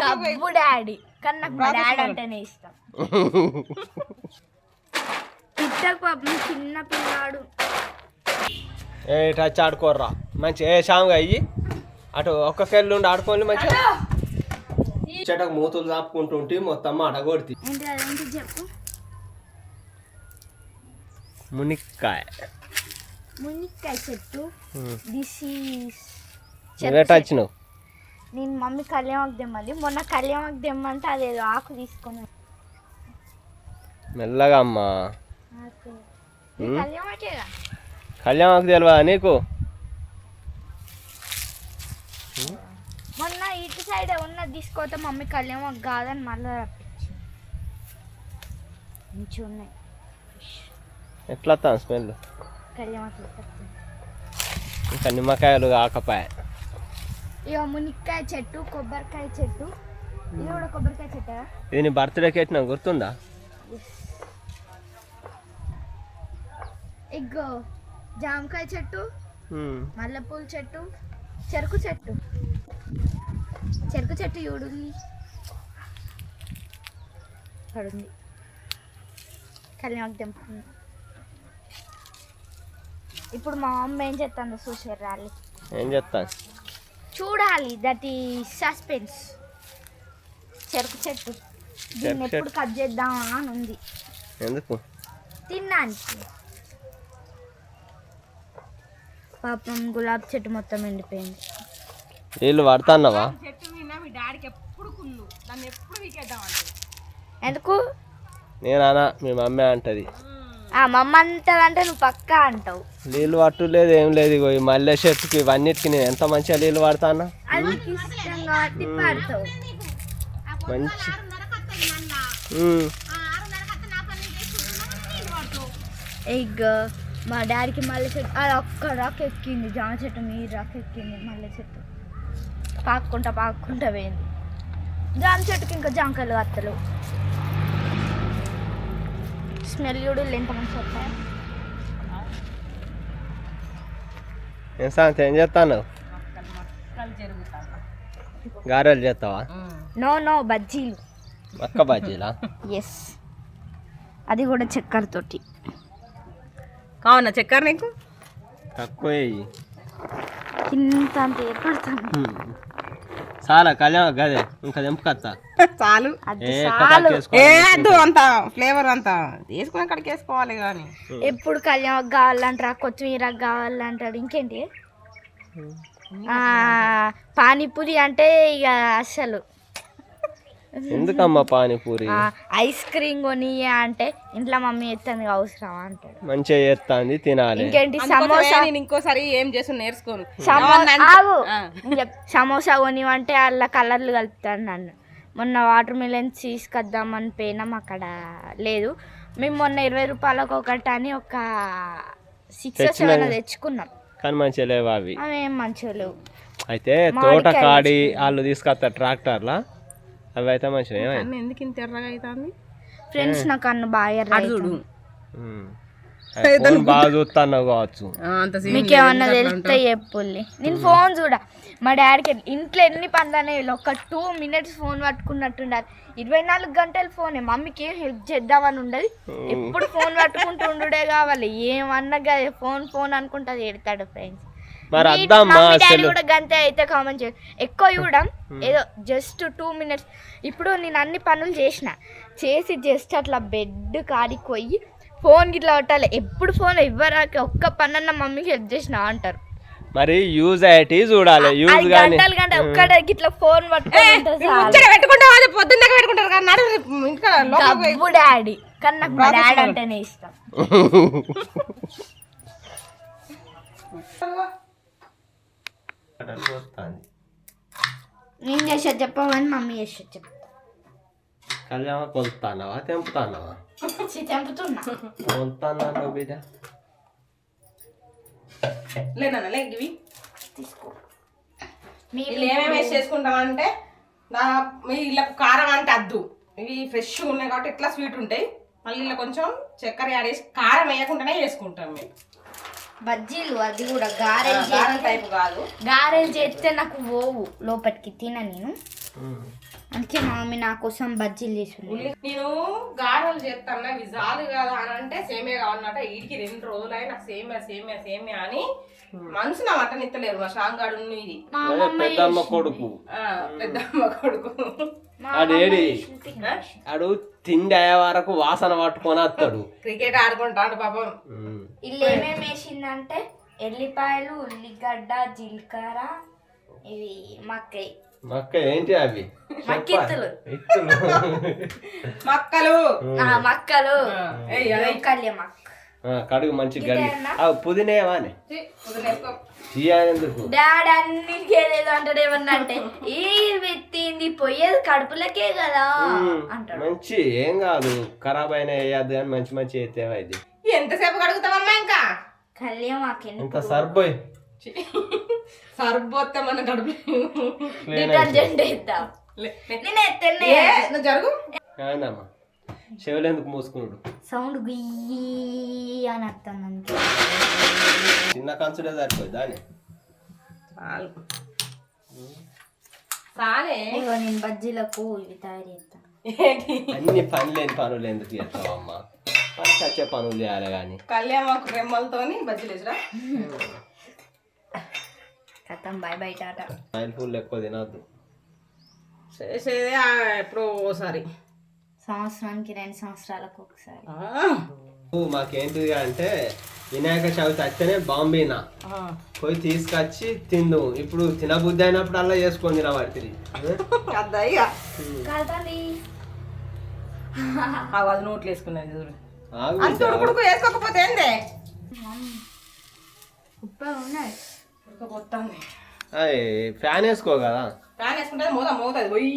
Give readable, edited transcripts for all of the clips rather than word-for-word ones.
గబ్బు డాడీ కానీ నాకు మా డాడీ అంటేనే ఇష్టం. ఇద్దరు పాపం చిన్న పిల్లాడు. టచ్ ఆడుకోర్రా మంచి ఏ సాంగ్ అయ్యి అటు ఒక్క కెళ్ళి ఉండి ఆడుకోండి మంచిగా. చెట్టకు మూతులు దాపుకుంటుంటే మొత్తం అడగొడితే చెప్పు. మునిక్కాయ చెట్టు. దిస్ ఈస్ వచ్చినావు. నేను మమ్మీ కళ్యాణకు తెమ్మంది. మొన్న కళ్యాణకు తెమ్మంటే అదేదో ఆకు తీసుకొని మెల్లగా అమ్మా. కళ్యాణకు తెలియదా నీకు? మొన్న ఇటు సైడ్ ఉన్నది తీసుకోతే మమ్మీ కళ్యాణకు కాదని మళ్ళీ రప్పించి మంచిగా ఉన్నాయి. ఎట్లా వస్తాను స్మెల్? కళ్యాణకు ఇంకా నిమ్మకాయలు కాకపాయ. ఇక మునిక్కాయ చెట్టు, కొబ్బరికాయ చెట్టు. ఇది కూడా కొబ్బరికాయ చెట్టు. ఇది నీ బర్త్డేకి ఎట్టినా గుర్తుందా? ఇగో జామకాయ చెట్టు, మల్లెపూల చెట్టు, చెరుకు చెట్టు. చెరుకు చెట్టు చూడుంది పడుంది. కళ్యాణకు తెంపుతుంది. ఇప్పుడు మా అమ్మ ఏం చేస్తుందో చూసారు రాలి. ఏం చెప్తాను చూడాలి. దట్ ఈ సస్పెన్స్. చెరుకు చెట్టు దీన్ని ఎప్పుడు కట్ చేద్దామా అని ఉంది. ఎందుకు? తినడానికి. పాపం గులాబీ చెట్టు మొత్తం ఎండిపోయింది. వీళ్ళు పడతాన్నావా? ఎందుకు? నేనా మీ మమ్మీ అంటది. మా అమ్మ అంటదంటే నువ్వు పక్కా అంటావు. నీళ్ళు పట్టు లేదు ఏం లేదు. ఇగో ఈ మల్లె చెట్టుకి ఇవన్నిటికి నేను ఎంత మంచిగా నీళ్ళు పడతానా. మంచి ఇగో మా డాడీకి మల్లె చెట్టు అది ఒక్క రాక్ ఎక్కింది. జామ చెట్టు మీద రాక్ ఎక్కింది. మల్లె చెట్టు పాక్కుంటా పోయింది. జామ చెట్టుకి ఇంకా జామకాయలు అత్తలు. స్మెల్ చూడు ఎంత మంచిగా వస్తాయి. ఏం సంగతి? ఏం చేస్తాను? గారెలు చేస్తావా? నో బజ్జీలు. మక్క బజ్జీలా? ఎస్. అది కూడా చక్కెరతోటి. కావునా చక్కెర నీకు తక్కువ ఇంత అంత ఏర్పడతాను. చాలా కళ్యాణం గదే ఇంకా తెంపుకొస్తా చాలు. అంత ఫ్లేవర్ అంతా తీసుకుని అక్కడికి వేసుకోవాలి. కానీ ఎప్పుడు కళ్యాణం కావాలంటారా, కొత్తిమీర కావాలంటాడు. ఇంకేంటి పానీపూరి అంటే ఇక అసలు ఎందుకమ్మా పానీపూరి? ఐస్ క్రీమ్ కొని అంటే ఇంట్లో మమ్మీ ఎత్తుంది అవసరమా అంటాడు. మంచిగా చేస్తాంది తినాలి. ఇంకేంటి సమోసా. ఇంకోసారి ఏం చేసి నేర్చుకోను. సమోసా కొని అంటే అలా కలర్లు కలుపుతాను నన్ను. మొన్న వాటర్ మిలన్ తీసుకొద్దామని పోయినాం, అక్కడ లేదు. మేము మొన్న 20 రూపాయలకు ఒకటి అని ఒక 6 or 7 తెచ్చుకున్నాం. కానీ మంచిగా లేవు అవి. అవేం మంచిగా లేవు. అయితే తోట కాడి వాళ్ళు తీసుకొస్తారు ట్రాక్టర్లా. అవి అయితే మంచిగా. ఎందుకు ఇంత ఎర్రగా అవుతుంది ఫ్రెండ్స్? నా కన్ను బాగా చూడు. బాగా చూస్తాను కావచ్చు. మీకు ఏమన్నా తెలిస్తే చెప్పుల్లి. నేను ఫోన్ చూడ. మా డాడీకి ఇంట్లో ఎన్ని పనులు అనేవి ఒక 2 minutes ఫోన్ పట్టుకున్నట్టుండాలి. 24 గంటలు ఫోనే. మమ్మీకి ఏం హెల్ప్ చేద్దామని ఉండదు. ఎప్పుడు ఫోన్ పట్టుకుంటుండే కావాలి. ఏమన్నా ఫోన్ అనుకుంటా ఎడతాడు ఫ్రెండ్స్. డాడీ కూడా గంతే అయితే కామెంట్ చేయ. ఎక్కువ చూడం, ఏదో జస్ట్ 2 minutes. ఇప్పుడు నేను అన్ని పనులు చేసి జస్ట్ అట్లా బెడ్ కాడికి పోయి ఫోన్ గిట్లా కొట్టాలి. ఎప్పుడు ఫోన్ ఇవ్వరాక ఒక్క పనన్న మమ్మీకి హెల్ప్ చేసినా అంటారు. మరి యూజ్ అయితే చూడాలి. యూజ్ గంట ఒక్కడే గిట్లా ఫోన్ పట్టుకుంటారు డాడీ. కానీ నాకు మా డాడీ అంటేనే ఇష్టం. నేను చేసేది చెప్పవని మమ్మీ చేసేది చెప్తా. కళ్యాణ కొలుతానవా తెంపుతానవా? తెంపుతున్నా. కొలుతాను బిడ్డ. లేదన్నా ఇవి తీసుకో. మీరు ఏమేమి వేసి చేసుకుంటామంటే వీళ్ళకు కారం అంటే అద్దు. ఇవి ఫ్రెష్గా ఉన్నాయి కాబట్టి ఎట్లా స్వీట్ ఉంటాయి. మళ్ళీ ఇలా కొంచెం చక్కెర యాడ్ చేసి కారం వేయకుండానే చేసుకుంటాం మేము. బజ్జీలు అది కూడా గారెలు టైప్ కాదు. గారెలు చేస్తే నాకు పోవు లోపలికి తిన నేను. అందుకే మా మమ్మీ నా కోసం బజ్జీలు చేసింది. నేను గారెలు చేస్తాను ఇవి చాలు కదా అని అంటే సేమియా కావాలన్నట. వీటికి 2 రోజులై నాకు సేమియా అని మనసు నా మటన్ ఇత్తలేరు. మా షాంగాడు ఇది పెద్దమ్మ కొడుకు పెద్దమ్మ కొడుకు అడేడి అడు తిండి అయ్యే వరకు వాసన పట్టుకొని వస్తాడు. క్రికెట్ ఆడుకుంటాడు పాపం. ఇల్లు ఏమేమి వేసిందంటే ఎల్లిపాయలు, ఉల్లిగడ్డ, జీలకర్ర, ఇవి మక్క ఏంటి అవి మక్కిత్తులు మక్కలు కడుగు మంచి గడి పుదీనేవానే ఎందుకు డాడీ అన్నిటికీ ఏదేదో అంటాడు. ఏమన్నా అంటే ఈ పెట్టింది పోయేది కడుపులకే కదా అంటాడు. మంచి ఏం కాదు, ఖరాబ్ అయినా వేయద్దు కానీ మంచి మంచి అయితే ఇది. ఎంతసేపు కడుగుతావమ్మా? ఇంకా కళ్యాణ్ ఇంత సరిపోయి సరిపోతే మన కడుపు డిటర్జెంట్ వేద్దాం. నేను ఎత్తనే జరుగు కాదమ్మా, చెవులు ఎందుకు మూసుకున్నాడు? సౌండ్ గుయ్యి అని వస్తుంది. చిన్న కంచుడే సరిపోయి దాని నేను బజ్జీలకు ఇవి తయారు చేస్తాను. అన్ని పని లేని పనులు ఎందుకు చేస్తావమ్మా? పని వచ్చే పనులు చేయాలి కానీ. కళ్యాణ్ రెమ్మలతోని బజ్జీలు వేసిరా. కథం బాయ్ బయట ఆయిల్ ఫుల్ ఎక్కువ తినద్దు. చేసేదే ఎప్పుడో ఓసారి, సంవత్సరానికి 2 సంవత్సరాలకు ఒకసారి. మాకేంటిది అంటే వినాయక చవితి వస్తేనే బాంబేనా పోయి తీసుకొచ్చి తిందు. ఇప్పుడు తినబుద్ధి అయినప్పుడు అలా చేసుకొని తినబడుతుంది. అది నోట్లు వేసుకున్నది చూడు. వేసుకోకపోతే ఏందే ఉడకపోతుంది. ఫ్యాన్ వేసుకో కదా. ఫ్యాన్ వేసుకుంటే మోతది పోయి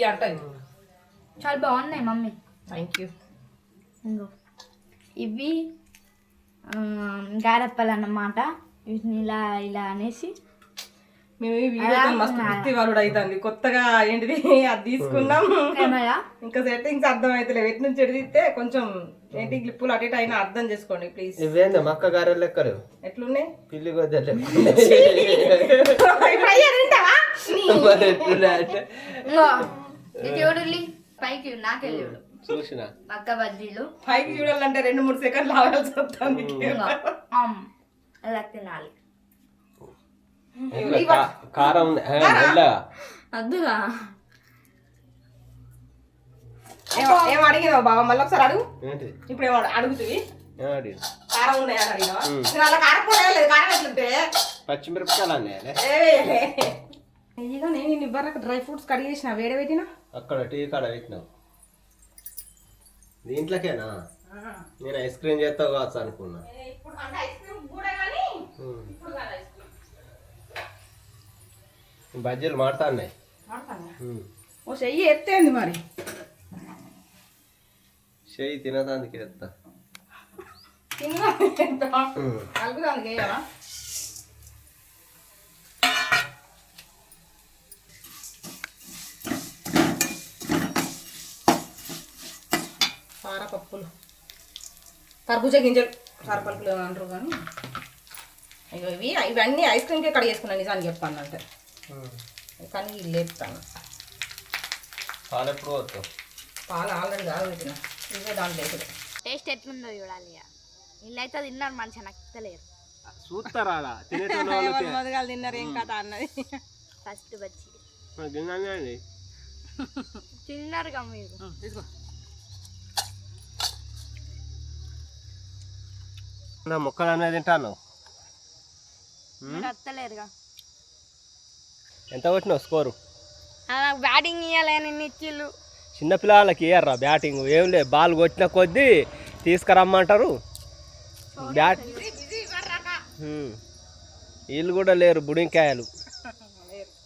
అంటది. చాలా బాగున్నాయి మమ్మీ. Thank you. ఇవి గారెప్పలు అన్నమాట. వీటిని ఇలా ఇలా అనేసి మేము ఈ వీడియో మస్తు వృత్తి వాళ్ళు అవుతుంది. కొత్తగా ఏంటిది అది తీసుకున్నాం, ఇంకా సెట్టింగ్స్ అర్థం అవుతలేవు. ఎటు నుంచి ఎడితే కొంచెం ఏంటి క్లిప్పులు అటు ఇటు అయినా అర్థం చేసుకోండి ప్లీజ్. ఇవేందా మక్క గారెలు లెక్కలు ఎట్లున్నాయి? పిల్లి గొద్దలు చూడు పైకి నాకెళ్ళి చూడు. చూసిన మక్క బజ్జీలు పైకి చూడాలంటే 2-3 సెకండ్లు ఆగాల్సి వస్తుంది. అలా తినాలి. కారం అద్దుగా ఏం అడిగినావు బాబా? మళ్ళీ ఒకసారి అడుగు. ఇప్పుడు ఏమో అడుగుతుంది. కారం ఉన్నాయని అడిగినావా? అలా కారం కూడా లేదు. కారం ఎట్లుంటే పచ్చిమిరపకాయలు ఇదిగా నేను ఇవ్వరకు డ్రై ఫ్రూట్స్ కడిగేసిన వేడి పెట్టినా అక్కడ టీ కాడ పెట్టినావు. దీంట్లోకేనా? నేను ఐస్ క్రీమ్ చేస్తావు కావచ్చు అనుకున్నా. బజ్జీలు మాడతాయి. ఓ చెయ్యి ఎత్తేంది మరి. చెయ్యి తినదానికి ఎత్తా. కలుపుదానికి వేయాలా? సారపప్పులు, కర్బూజా గింజలు, సారపప్పులు అంటారు కానీ ఇవన్నీ ఐస్ క్రీమ్కి కడిగి చేసుకున్నాను. నిజానికి చెప్పాను అంటే కానీ లేపుతాను. పాలు ఎప్పుడు వస్తావు? పాలు ఆల్రెడీ కాదు పెట్టిన ఇవే దాంట్లో వేసుడు. టేస్ట్ ఎట్లుందో చూడాలి. వీళ్ళైతే తిన్నారు మంచిగా, నచ్చలేరు. చూస్తారా మొదలు తిన్నారు ఏం కథ అన్నది. ఫస్ట్ బజ్జీ తిన్నారుగా మీరు. తీసుకో. నా మొక్కలు అనేది తింటాను. వస్తలేరుగా. ఎంత కొట్టినావు స్కోరు? బ్యాటింగ్ ఇవ్వాలని ఇచ్చిళ్ళు. చిన్నపిల్లలకి ఇయ్యర్రా బ్యాటింగ్. ఏం లేదు, బాల్ కొట్టిన కొద్దీ తీసుకురమ్మంటారు. బ్యాట్ వీళ్ళు కూడా లేరు, బుడింకాయలు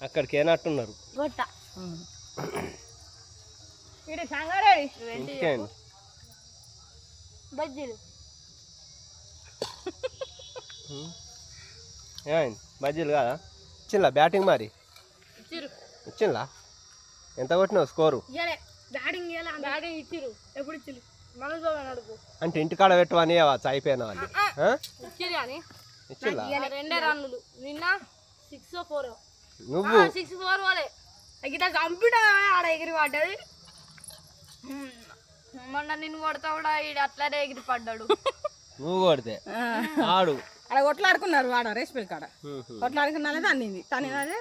అక్కడికి ఏనట్టున్నారు. బజ్జీలు బజ్జీలు కాదా? ఇచ్చిందా బ్యాటింగ్? మరి ఇచ్చిందా? ఎంత కొట్టినావు స్కోరు? అంటే ఇంటికాడ పెట్టమని అయిపోయినా వాళ్ళు ఇచ్చిందా? నువ్వు ఇట్లా కంప్యూటర్ ఆడ ఎగిరి పడ్డది. మొన్న నిన్ను కొడతా కూడా ఈడు అట్లానే ఎగిరి పడ్డాడు. నువ్వు కొడితే ఆడు అక్కడ కొట్లాడుకున్నారు వాడ రేసిపల్లి కాడ కొట్లాడుకున్నానే తన్నింది తన్నినదే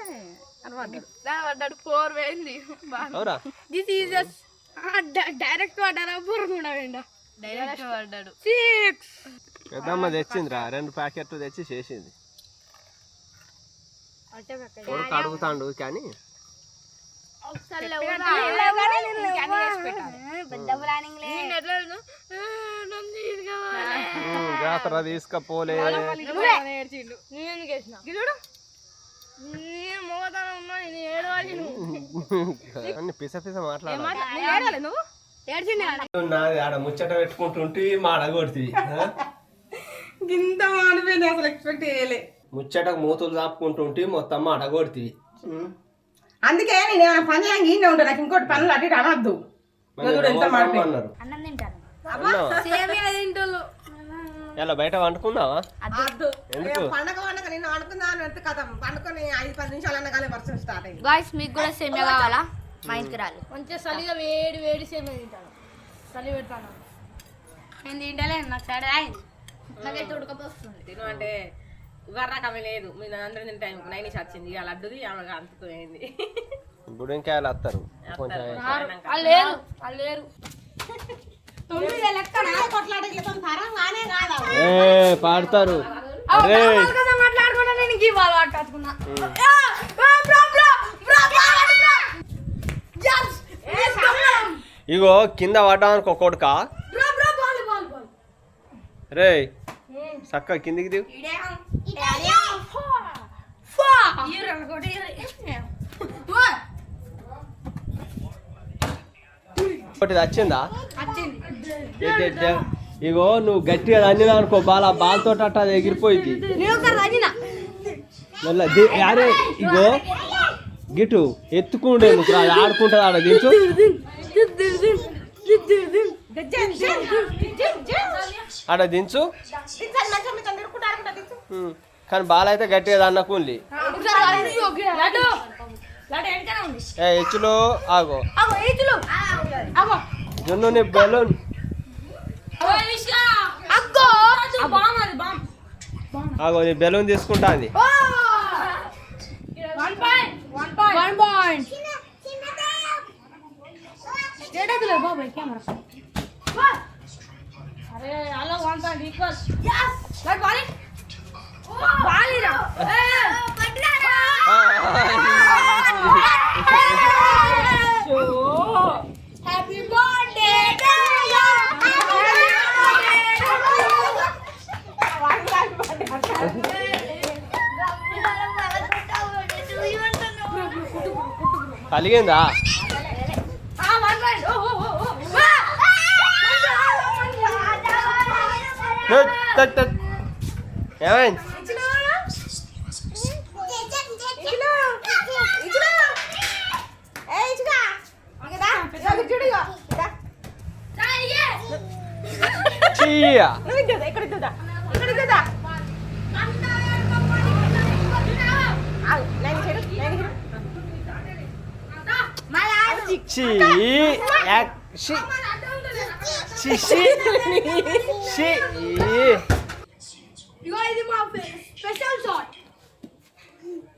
అని పడ్డాడు 4 వేయింది. దిస్ ఈజ్ డైరెక్ట్ పడ్డారా కూడా డైరెక్ట్ పడ్డాడు 6. పెద్దమ్మ తెచ్చిందిరా 2 ప్యాకెట్లు తెచ్చి చేసింది. కొడుకు అడుగుతాడు కానీ జాతర తీసుకపోలే అన్ని పిస పిస మాట్లాడాలి. ఆడ ముచ్చట పెట్టుకుంటుంటే మాడ కొడుతుంది. ఇంత మాడిపోయింది అసలు ఎక్స్పెక్ట్ చేయలే. ముచ్చటకు మూతులు చాపుకుంటుంటే మొత్తం మాడ కొడుతుంది. అందుకే నేను ఏమైనా పని ఇంకే ఉంటాను. నాకు ఇంకోటి పనులు అటు ఇటు అనొద్దు. ఎంత మాడిపోయినారు ఎలా బయట వండుకున్నావా? పండగ నేను వండుకుందాను అంటే కథ పండుకొని 5-10 నిమిషాలన్నా కానీ వర్షం స్టార్ట్ అయింది. గాయ్స్ మీకు కూడా సేమియా కావాలా? మా ఇంటికి రాలి. మంచిగా చలిగా వేడి వేడి సేమియా తింటాను. చలి పెడతాను నేను తింటలేను. నాకు సరే నాకైతే ఉడకపోస్తుంది. తిను అంటే ఉగారు రకమే లేదు. మీరు అందరూ తింటే టైంకి 9 వచ్చింది. ఇక లడ్డుది ఆమె అంతుకుపోయింది. బుడంకాయలు వస్తారు కొంచెం లేరు 9 పాడతారు. ఇగో కింద పడ్డానికి ఒక్కొక్క రే చక్క కిందికి దిగు. ఒకటి వచ్చిందా? ఇగో నువ్వు గట్టిగా తన్నినా అనుకో బాల్తో అట్ట అది ఎగిరిపోయింది. అరే ఇగో గిటు ఎత్తుకుండే నువ్వు ఆడుకుంటుంది ఆడ దించు. ఆడ దించు కానీ బాల్ అయితే గట్టిగా తన్నకుంది. హెచ్చులో ఆగో జున్ను నీ బెలూన్ ఆగో నీ బెలూన్ తీసుకుంటా అంది. కలిగిందా? ఏమైంది?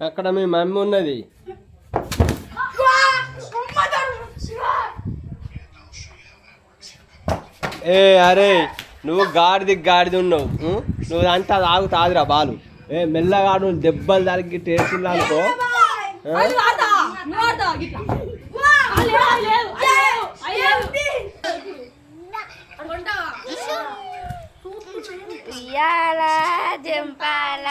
అక్కడ మీ మమ్మీ ఉన్నది. అరే నువ్వు గాడిది ఉన్నావు. నువ్వు అంతా తాగుతాదిరా బాలు. మెల్లగాడు దెబ్బలు దానికి టేస్ట్ అనుకో. జంపాల